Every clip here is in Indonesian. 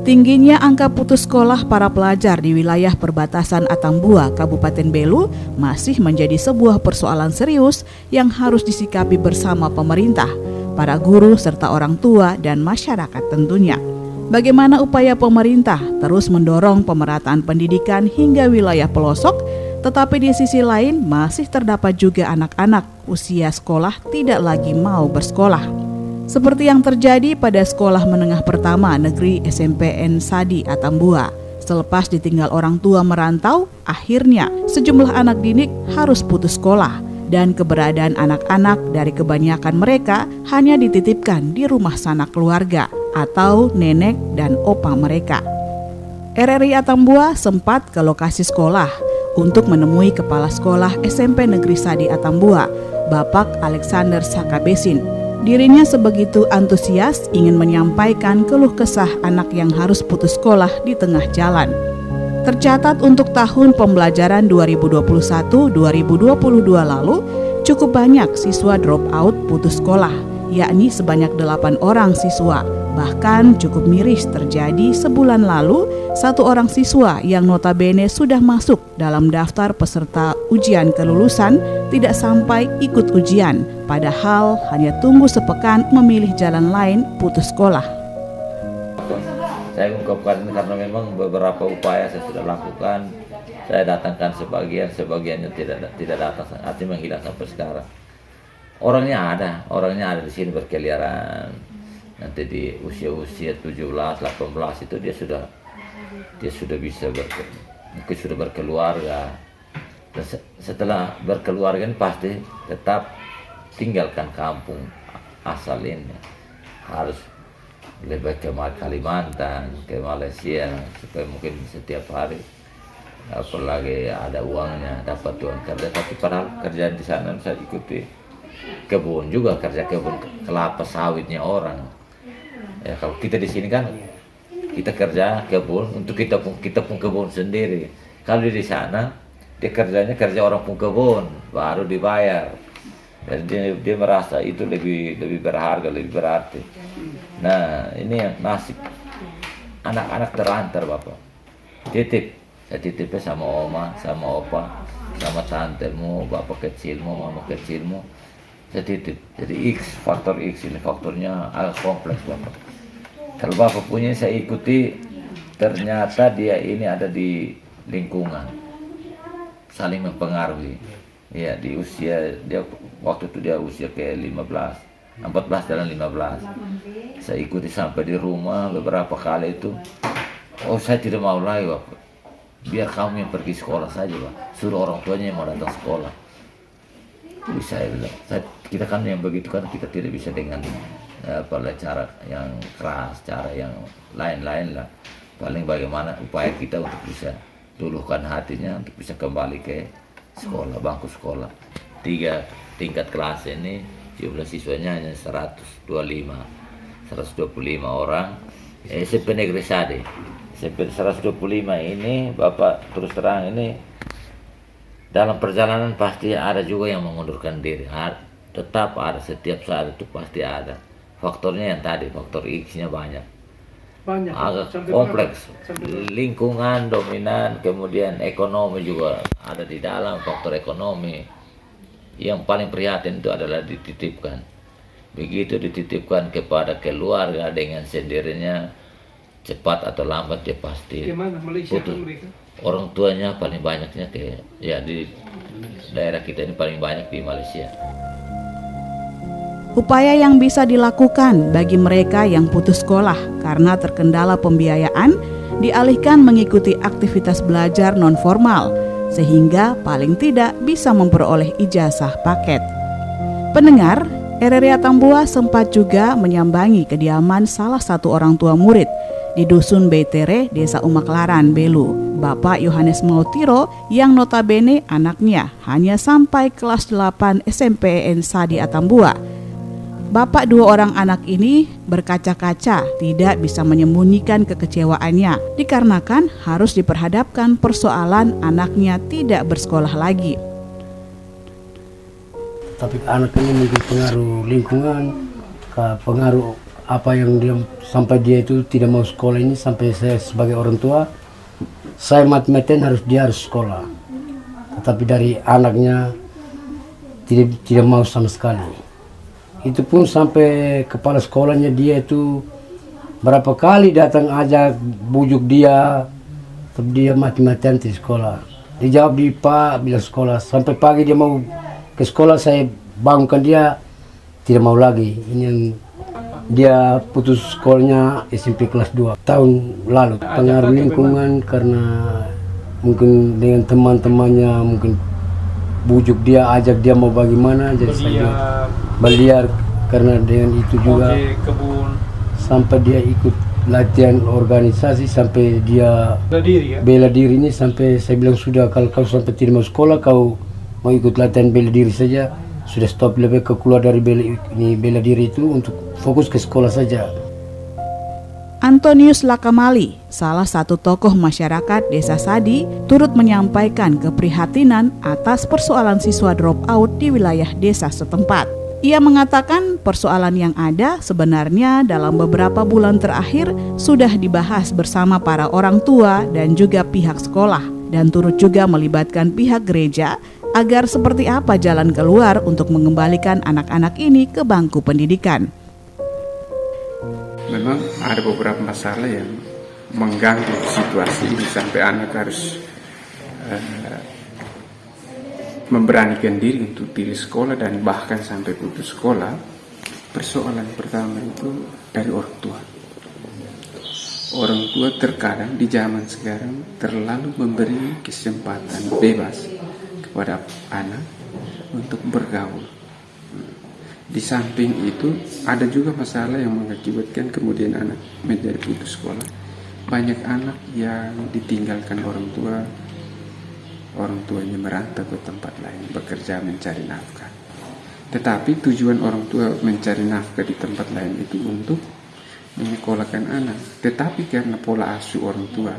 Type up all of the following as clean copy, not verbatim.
Tingginya angka putus sekolah para pelajar di wilayah perbatasan Atambua, Kabupaten Belu masih menjadi sebuah persoalan serius yang harus disikapi bersama pemerintah, para guru serta orang tua dan masyarakat tentunya. Bagaimana upaya pemerintah terus mendorong pemerataan pendidikan hingga wilayah pelosok, tetapi di sisi lain masih terdapat juga anak-anak usia sekolah tidak lagi mau bersekolah. Seperti yang terjadi pada Sekolah Menengah Pertama Negeri SMPN Sadi Atambua. Selepas ditinggal orang tua merantau, akhirnya sejumlah anak didik harus putus sekolah dan keberadaan anak-anak dari kebanyakan mereka hanya dititipkan di rumah sanak keluarga atau nenek dan opa mereka. RRI Atambua sempat ke lokasi sekolah untuk menemui Kepala Sekolah SMP Negeri Sadi Atambua, Bapak Alexander Sakabesin. Dirinya sebegitu antusias ingin menyampaikan keluh kesah anak yang harus putus sekolah di tengah jalan. Tercatat untuk tahun pembelajaran 2021-2022 lalu, cukup banyak siswa drop out putus sekolah, yakni sebanyak 8 orang siswa. Bahkan cukup miris terjadi sebulan lalu, 1 orang siswa yang notabene sudah masuk dalam daftar peserta ujian kelulusan tidak sampai ikut ujian, padahal hanya tunggu sepekan memilih jalan lain putus sekolah. Saya ungkapkan karena memang beberapa upaya saya sudah lakukan. Saya datangkan sebagiannya tidak datang, artinya menghilang sampai sekarang. Orangnya ada di sini berkeliaran. Nanti di usia 17, 18 itu dia sudah bisa sudah berkeluarga. Dan setelah berkeluarga ini pasti tetap tinggalkan kampung asal ini. Harus lebih ke Kalimantan, ke Malaysia, supaya mungkin setiap hari apalagi ada uangnya, dapat uang kerja. Tapi padahal kerjaan di sana bisa ikuti kebun juga, kerja kebun kelapa sawitnya orang. Ya, kalau kita di sini kan kita kerja kebun untuk kita pun kebun sendiri. Kalau di sana dia kerja orang pun kebun baru dibayar. Jadi dia merasa itu lebih berharga, lebih berarti. Nah, ini yang nasib anak-anak terlantar, Bapak. Saya titipnya sama oma, sama opa, sama tantemu, bapak kecilmu, mama kecilmu. Saya titip. Jadi faktor X ini faktornya agak kompleks, Bapak. Kalau Bapak punya saya ikuti, ternyata dia ini ada di lingkungan, saling mempengaruhi. Ya, di usia dia waktu itu dia usia ke 14 dan 15. Saya ikuti sampai di rumah beberapa kali itu. Oh, saya tidak mau lagi, Bapak. Biar kamu yang pergi sekolah saja, Pak. Suruh orang tuanya yang mau datang sekolah. Bisa saya bilang, kita kan yang begitu kan kita tidak bisa dengan cara yang keras, cara yang lain-lain lah. Paling bagaimana upaya kita untuk bisa tuluhkan hatinya untuk bisa kembali ke sekolah, bangku sekolah. 3 tingkat kelas ini jumlah siswanya hanya 125 orang. SMP Negeri Sadi. SMP 125 ini Bapak terus terang ini dalam perjalanan pasti ada juga yang mengundurkan diri. Tetap ada, setiap saat itu pasti ada. Faktornya yang tadi, faktor X-nya banyak. Agak kompleks. Lingkungan dominan, kemudian ekonomi juga ada di dalam, faktor ekonomi. Yang paling prihatin itu adalah dititipkan. Begitu dititipkan kepada keluarga dengan sendirinya, cepat atau lambat dia pasti putus. Orang tuanya paling banyaknya di daerah kita ini paling banyak di Malaysia. Upaya yang bisa dilakukan bagi mereka yang putus sekolah karena terkendala pembiayaan dialihkan mengikuti aktivitas belajar non-formal sehingga paling tidak bisa memperoleh ijazah paket. Pendengar, RRI Atambua sempat juga menyambangi kediaman salah satu orang tua murid di Dusun Beitere, Desa Umaklaran, Belu, Bapak Yohanes Mautiro yang notabene anaknya hanya sampai kelas 8 SMPN Sadi Atambua. Bapak 2 orang anak ini berkaca-kaca tidak bisa menyembunyikan kekecewaannya dikarenakan harus diperhadapkan persoalan anaknya tidak bersekolah lagi. Tapi anak ini mungkin pengaruh lingkungan, pengaruh apa yang dia sampai dia itu tidak mau sekolah ini, sampai saya sebagai orang tua saya mati-matian dia harus sekolah, tetapi dari anaknya tidak mau sama sekali. Itu pun sampai kepala sekolahnya dia itu berapa kali datang ajak bujuk dia, tapi dia mati-matian di sekolah. Dijawab di Pak bilang sekolah, sampai pagi dia mau ke sekolah, saya bangunkan dia tidak mau lagi. Ini yang dia putus sekolahnya SMP kelas 2 tahun lalu. Pengaruh lingkungan karena mungkin dengan teman-temannya mungkin bujuk dia, ajak dia mau bagaimana, jadi saya beliar karena dengan itu juga sampai dia ikut latihan organisasi, sampai dia bela diri ini, sampai saya bilang sudah kalau kau sampai tidak mau sekolah, kau mau ikut latihan bela diri saja, sudah stop, lebih ke keluar dari bela diri itu untuk fokus ke sekolah saja. Antonius Lakamali, salah satu tokoh masyarakat Desa Sadi, turut menyampaikan keprihatinan atas persoalan siswa drop out di wilayah desa setempat. Ia mengatakan persoalan yang ada sebenarnya dalam beberapa bulan terakhir sudah dibahas bersama para orang tua dan juga pihak sekolah, dan turut juga melibatkan pihak gereja agar seperti apa jalan keluar untuk mengembalikan anak-anak ini ke bangku pendidikan. Memang ada beberapa masalah yang mengganggu situasi ini sampai anak harus memberanikan diri untuk pilih sekolah dan bahkan sampai putus sekolah. Persoalan pertama itu dari orang tua. Orang tua terkadang di zaman sekarang terlalu memberi kesempatan bebas kepada anak untuk bergaul. Di samping itu ada juga masalah yang mengakibatkan kemudian anak menjadi putus sekolah. Banyak anak yang ditinggalkan orang tuanya merantau ke tempat lain, bekerja mencari nafkah. Tetapi tujuan orang tua mencari nafkah di tempat lain itu untuk menyekolahkan anak. Tetapi karena pola asuh orang tua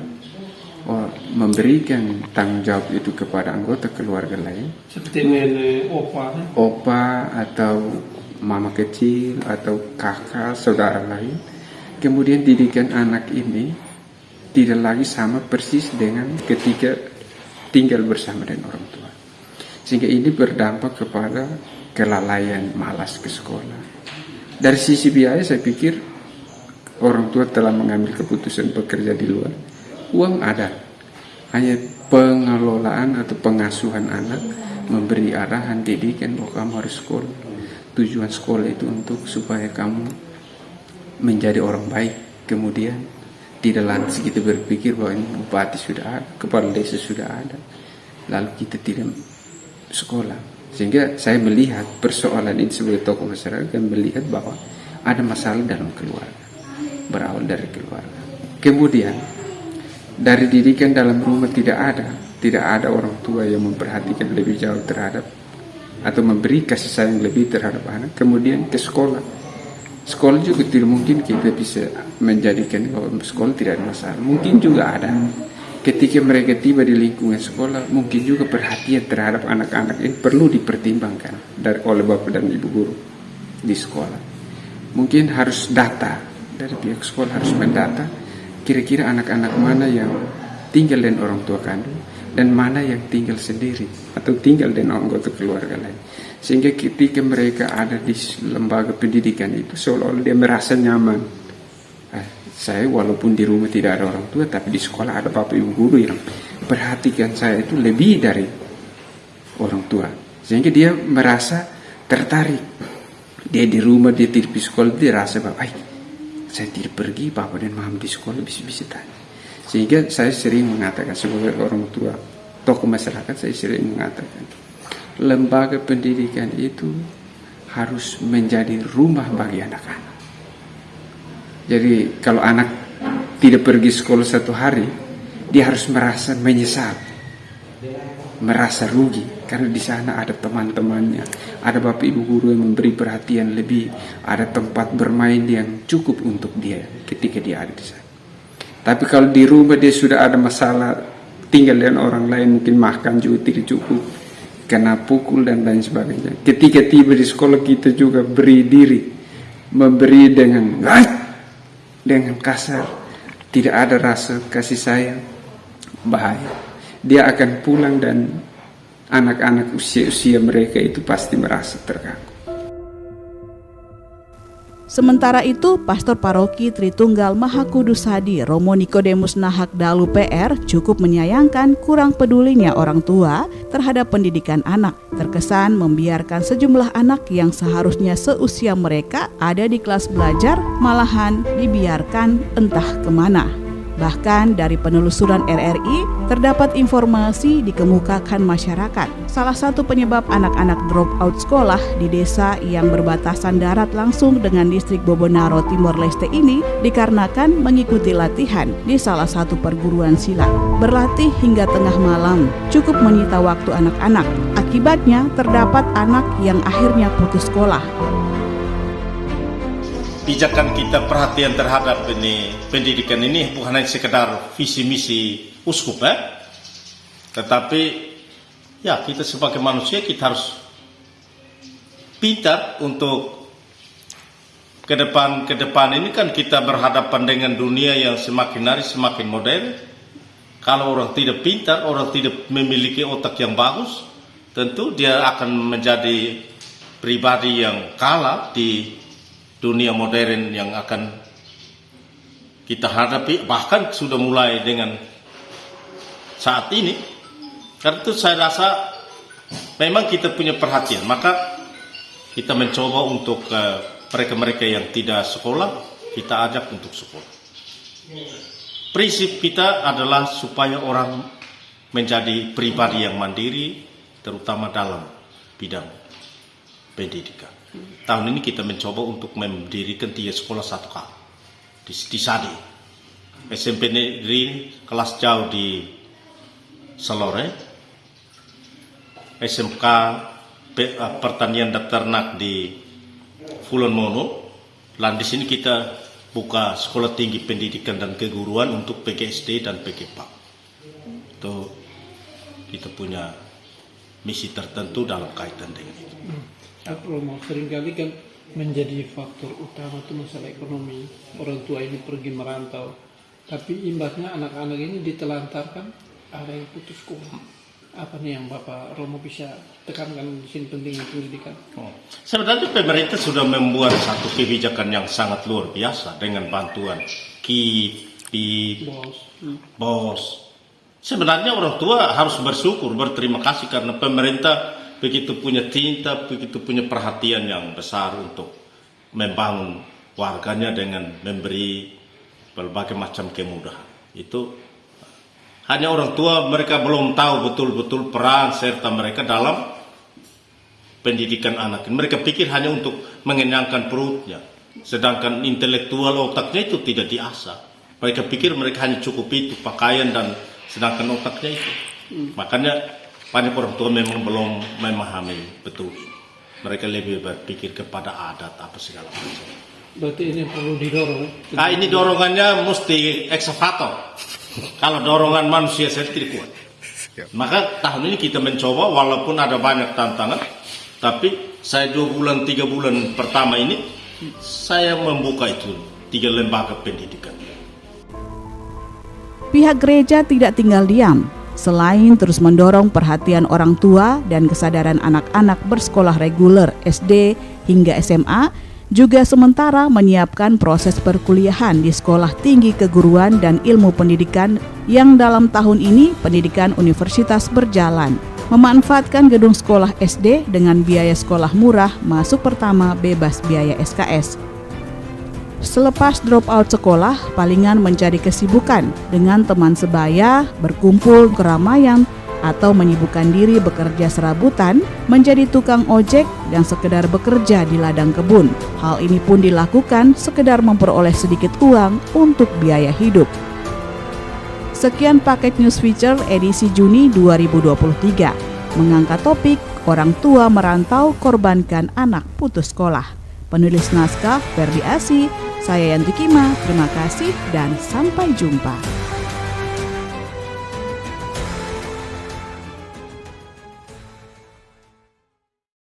memberikan tanggung jawab itu kepada anggota keluarga lain, seperti opa atau mama kecil atau kakak saudara lain, kemudian didikan anak ini tidak lagi sama persis dengan ketika tinggal bersama dengan orang tua, sehingga ini berdampak kepada kelalaian, malas ke sekolah. Dari sisi biaya saya pikir orang tua telah mengambil keputusan bekerja di luar. Uang ada, hanya pengelolaan atau pengasuhan anak, memberi arahan, didikan bahwa kamu harus sekolah. Tujuan sekolah itu untuk supaya kamu menjadi orang baik. Kemudian tidak lantas kita berpikir bahwa ini bupati sudah ada, kepala desa sudah ada, lalu kita tidak sekolah. Sehingga saya melihat persoalan ini sebagai tokoh masyarakat dan melihat bahwa ada masalah dalam keluarga, berawal dari keluarga. Kemudian dari didikan dalam rumah tidak ada orang tua yang memperhatikan lebih jauh terhadap atau memberi kasih sayang lebih terhadap anak. Kemudian ke sekolah juga tidak mungkin kita bisa menjadikan bahwa sekolah tidak ada masalah. Mungkin juga ada. Ketika mereka tiba di lingkungan sekolah, mungkin juga perhatian terhadap anak-anak ini perlu dipertimbangkan oleh bapak dan ibu guru di sekolah. Mungkin harus data dari pihak sekolah, harus mendata kira-kira anak-anak mana yang tinggal dengan orang tua kandung dan mana yang tinggal sendiri atau tinggal dengan anggota keluarga lain. Sehingga ketika mereka ada di lembaga pendidikan itu seolah-olah dia merasa nyaman. Saya walaupun di rumah tidak ada orang tua, tapi di sekolah ada bapak ibu guru yang perhatikan saya itu lebih dari orang tua. Sehingga dia merasa tertarik. Dia di rumah, dia tidak di sekolah, dia rasa bahwa saya tidak pergi, bapak dan mama di sekolah bisa tanya. Sehingga saya sering mengatakan sebagai orang tua, tokoh masyarakat, saya sering mengatakan lembaga pendidikan itu harus menjadi rumah bagi anak-anak. Jadi kalau anak tidak pergi sekolah satu hari, dia harus merasa menyesal, merasa rugi, karena di sana ada teman-temannya, ada bapak ibu guru yang memberi perhatian lebih, ada tempat bermain yang cukup untuk dia ketika dia ada di sana. Tapi kalau di rumah dia sudah ada masalah, tinggal dengan orang lain, mungkin makan juga tidak cukup, kena pukul dan lain sebagainya. Ketika tiba di sekolah kita juga beri diri memberi dengan kasar, tidak ada rasa kasih sayang, bahaya. Dia akan pulang dan anak-anak usia mereka itu pasti merasa terganggu. Sementara itu, Pastor Paroki Tritunggal Maha Kudus Hadi Romo Nikodemus Nahak Dalu PR cukup menyayangkan kurang pedulinya orang tua terhadap pendidikan anak. Terkesan membiarkan sejumlah anak yang seharusnya seusia mereka ada di kelas belajar, malahan dibiarkan entah kemana. Bahkan dari penelusuran RRI, terdapat informasi dikemukakan masyarakat. Salah satu penyebab anak-anak drop out sekolah di desa yang berbatasan darat langsung dengan distrik Bobonaro Timor Leste ini dikarenakan mengikuti latihan di salah satu perguruan silat. Berlatih hingga tengah malam cukup menyita waktu anak-anak. Akibatnya terdapat anak yang akhirnya putus sekolah. Pijakan kita perhatian terhadap ini pendidikan ini bukan hanya sekedar visi misi uskup, tetapi ya kita sebagai manusia kita harus pintar untuk ke depan ini kan kita berhadapan dengan dunia yang semakin hari semakin modern. Kalau orang tidak pintar, orang tidak memiliki otak yang bagus, tentu dia akan menjadi pribadi yang kalah di dunia modern yang akan kita hadapi, bahkan sudah mulai dengan saat ini. Karena itu saya rasa memang kita punya perhatian, maka kita mencoba untuk mereka-mereka yang tidak sekolah, kita ajak untuk sekolah. Prinsip kita adalah supaya orang menjadi pribadi yang mandiri, terutama dalam bidang pendidikan. Tahun ini kita mencoba untuk mendirikan 3 sekolah 1 kali di Sadi. SMP Negeri kelas jauh di Selore, SMK Pertanian dan Ternak di Fulon Mono, dan di sini kita buka sekolah tinggi pendidikan dan keguruan untuk PGSD dan PGPAK. Itu kita punya misi tertentu dalam kaitan dengan itu. Romo, seringkali kan menjadi faktor utama itu masalah ekonomi. Orang tua ini pergi merantau, tapi imbasnya anak-anak ini ditelantarkan, ada yang putus sekolah. Apa nih yang Bapak Romo bisa tekankan di sini pentingnya pendidikan? Sebenarnya pemerintah sudah membuat satu kebijakan yang sangat luar biasa dengan bantuan BOS. Sebenarnya orang tua harus bersyukur, berterima kasih karena pemerintah begitu punya cinta, begitu punya perhatian yang besar untuk membangun warganya dengan memberi berbagai macam kemudahan. Itu hanya orang tua mereka belum tahu betul-betul peran serta mereka dalam pendidikan anak. Mereka pikir hanya untuk mengenyangkan perutnya, sedangkan intelektual otaknya itu tidak diasah. Mereka pikir mereka hanya cukup itu pakaian dan sedangkan otaknya itu. Makanya banyak orang tua memang belum memahami betul. Mereka lebih berpikir kepada adat apa segala macam. Berarti ini perlu didorong. Ini dorongannya mesti eksavator. Kalau dorongan manusia saya tidak kuat. Maka tahun ini kita mencoba walaupun ada banyak tantangan, tapi saya 2 bulan 3 bulan pertama ini saya membuka itu 3 lembaga pendidikan. Pihak gereja tidak tinggal diam. Selain terus mendorong perhatian orang tua dan kesadaran anak-anak bersekolah reguler SD hingga SMA, juga sementara menyiapkan proses perkuliahan di sekolah tinggi keguruan dan ilmu pendidikan yang dalam tahun ini pendidikan universitas berjalan. Memanfaatkan gedung sekolah SD dengan biaya sekolah murah, masuk pertama bebas biaya SKS. Selepas drop out sekolah, palingan mencari kesibukan dengan teman sebaya, berkumpul keramaian, atau menyibukkan diri bekerja serabutan, menjadi tukang ojek, dan sekedar bekerja di ladang kebun. Hal ini pun dilakukan sekedar memperoleh sedikit uang untuk biaya hidup. Sekian paket news feature edisi Juni 2023, mengangkat topik orang tua merantau korbankan anak putus sekolah. Penulis naskah Ferdi Asi, saya Yanti Kima, terima kasih dan sampai jumpa.